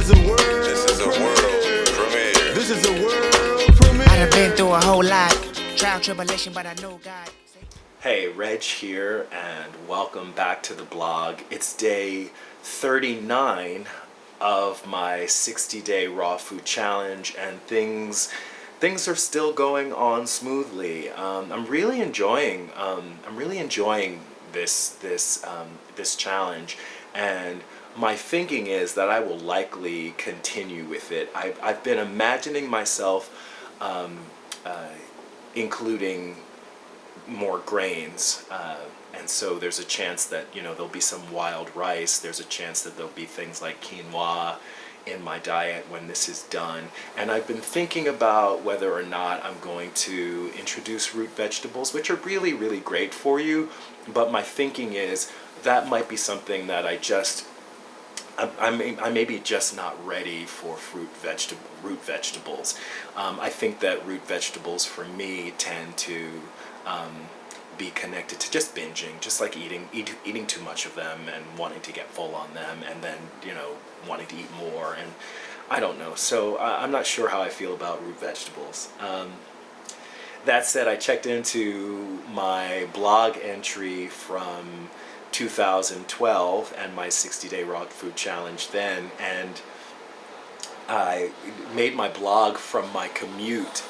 is a world. This is a world premiere. This is a world premiere. I done been through a whole lot, trial, tribulation, but I know God. Hey, Reg here, and welcome back to the blog. It's day 39 of my 60-day raw food challenge, and things are still going on smoothly. I'm really enjoying this challenge, and my thinking is that I will likely continue with it. I've been imagining myself including more grains, and so there's a chance that there'll be some wild rice. There's a chance that there'll be things like quinoa in my diet when this is done. And I've been thinking about whether or not I'm going to introduce root vegetables, which are really, really great for you. But my thinking is that might be something that I may be just not ready for root vegetables. I think that root vegetables for me tend to be connected to just binging, just like eating too much of them and wanting to get full on them, and then wanting to eat more, and I don't know. So I'm not sure how I feel about root vegetables. That said, I checked into my blog entry from 2012 and my 60-day raw food challenge then, and I made my blog from my commute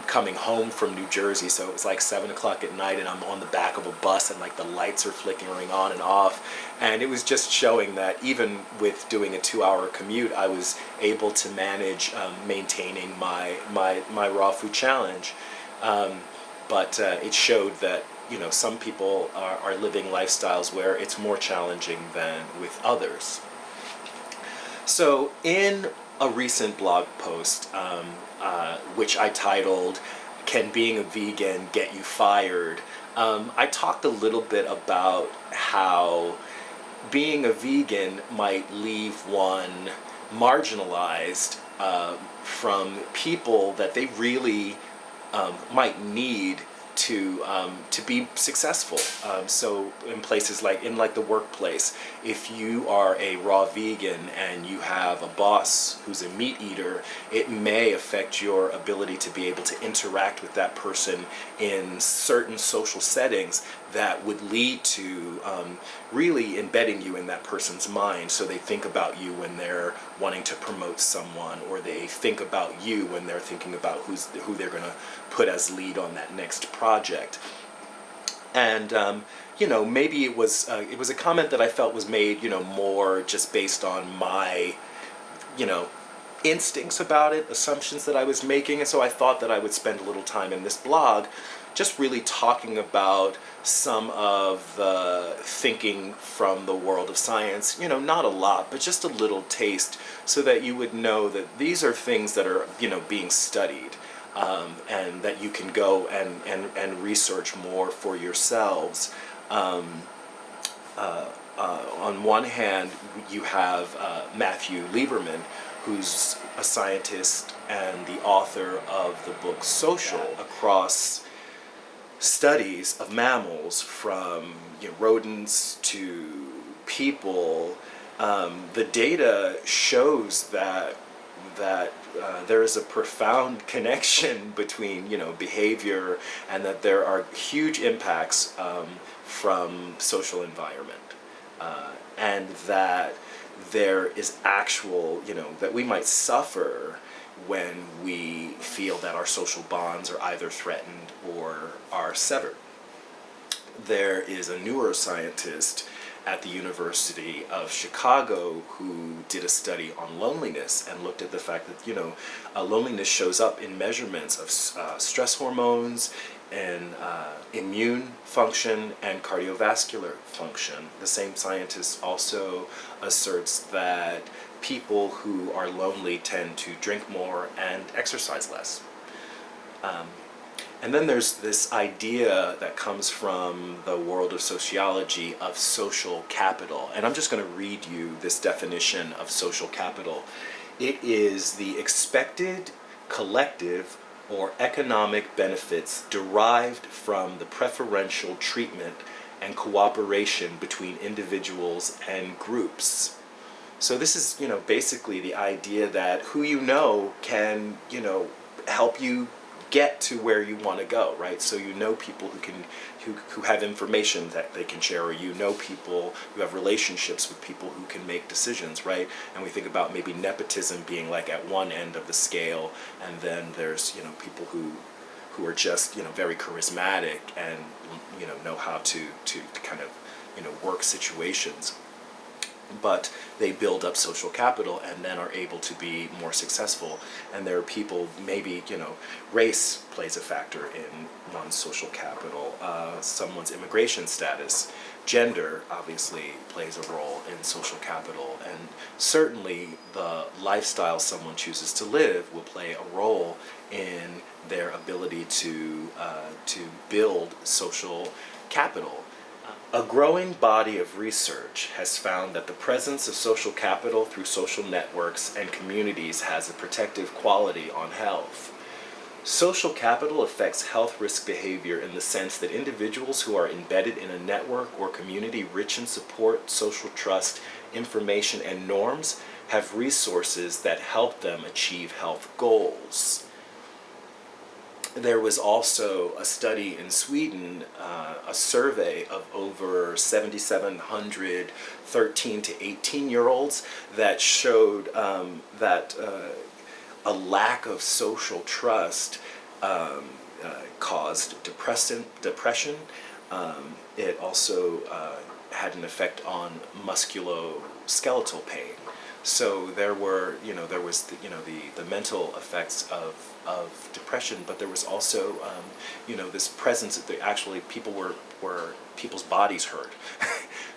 coming home from New Jersey. So it was like 7 o'clock at night, and I'm on the back of a bus, and like the lights are flickering on and off, and it was just showing that even with doing a 2-hour commute, I was able to manage maintaining my raw food challenge. But it showed that some people are living lifestyles where it's more challenging than with others. So in a recent blog post, which I titled, "Can Being a Vegan Get You Fired?" I talked a little bit about how being a vegan might leave one marginalized from people that they really might need to be successful. So in places like the workplace, if you are a raw vegan and you have a boss who's a meat eater, it may affect your ability to be able to interact with that person in certain social settings that would lead to really embedding you in that person's mind, so they think about you when they're wanting to promote someone, or they think about you when they're thinking about who they're going to put as lead on that next project. And maybe it was a comment that I felt was made more just based on my instincts about it, assumptions that I was making, and so I thought that I would spend a little time in this blog just really talking about some of the thinking from the world of science, not a lot, but just a little taste, so that you would know that these are things that are being studied, and that you can go and research more for yourselves. On one hand, you have Matthew Lieberman, who's a scientist and the author of the book Social, across studies of mammals, from rodents to people. The data shows that there is a profound connection between behavior, and that there are huge impacts from social environment, and that there is actual that we might suffer when we feel that our social bonds are either threatened or are severed. There is a neuroscientist at the University of Chicago who did a study on loneliness and looked at the fact that loneliness shows up in measurements of stress hormones and immune function and cardiovascular function. The same scientist also asserts that people who are lonely tend to drink more and exercise less. And then there's this idea that comes from the world of sociology of social capital. And I'm just going to read you this definition of social capital. It is the expected collective or economic benefits derived from the preferential treatment and cooperation between individuals and groups. So this is, basically the idea that who you know can, help you get to where you want to go, right? So people who have information that they can share, or people who have relationships with people who can make decisions, right? And we think about maybe nepotism being like at one end of the scale, and then there's people who are just very charismatic and know how to kind of work situations, but they build up social capital and then are able to be more successful. And there are people, maybe, race plays a factor in one's social capital, someone's immigration status, gender obviously plays a role in social capital, and certainly the lifestyle someone chooses to live will play a role in their ability to build social capital. A growing body of research has found that the presence of social capital through social networks and communities has a protective quality on health. Social capital affects health risk behavior in the sense that individuals who are embedded in a network or community rich in support, social trust, information, and norms have resources that help them achieve health goals. There was also a study in Sweden, a survey of over 7,700 13 to 18-year-olds that showed that a lack of social trust caused depression. It also had an effect on musculoskeletal pain. So there was the mental effects of depression, but there was also this presence that actually people's bodies hurt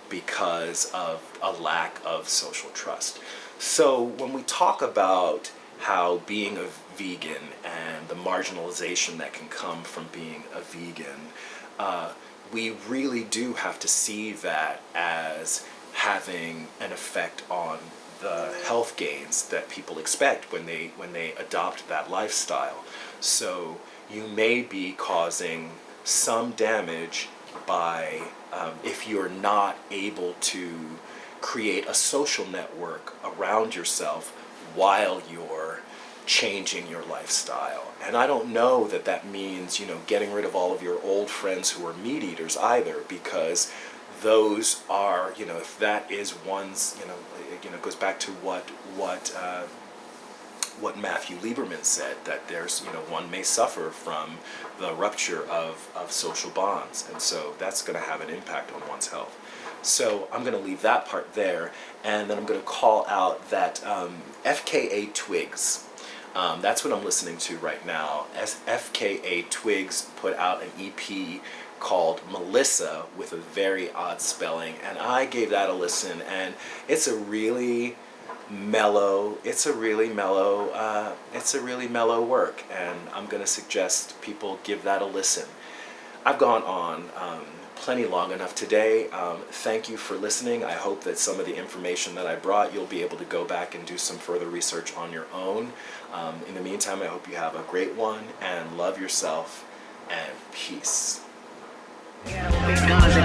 because of a lack of social trust. So when we talk about how being a vegan and the marginalization that can come from being a vegan, we really do have to see that as having an effect on the health gains that people expect when they adopt that lifestyle. So you may be causing some damage by if you're not able to create a social network around yourself while you're changing your lifestyle. And I don't know that means getting rid of all of your old friends who are meat eaters either, because those are, if that is one's, it goes back to what Matthew Lieberman said, that there's, one may suffer from the rupture of social bonds, and so that's going to have an impact on one's health. So I'm going to leave that part there, and then I'm going to call out that FKA Twigs. That's what I'm listening to right now. FKA Twigs put out an EP called Melissa with a very odd spelling, and I gave that a listen, and it's a really mellow work, and I'm going to suggest people give that a listen. I've gone on plenty long enough today. Thank you for listening. I hope that some of the information that I brought, you'll be able to go back and do some further research on your own. In the meantime, I hope you have a great one, and love yourself, and peace. Yeah, with big guns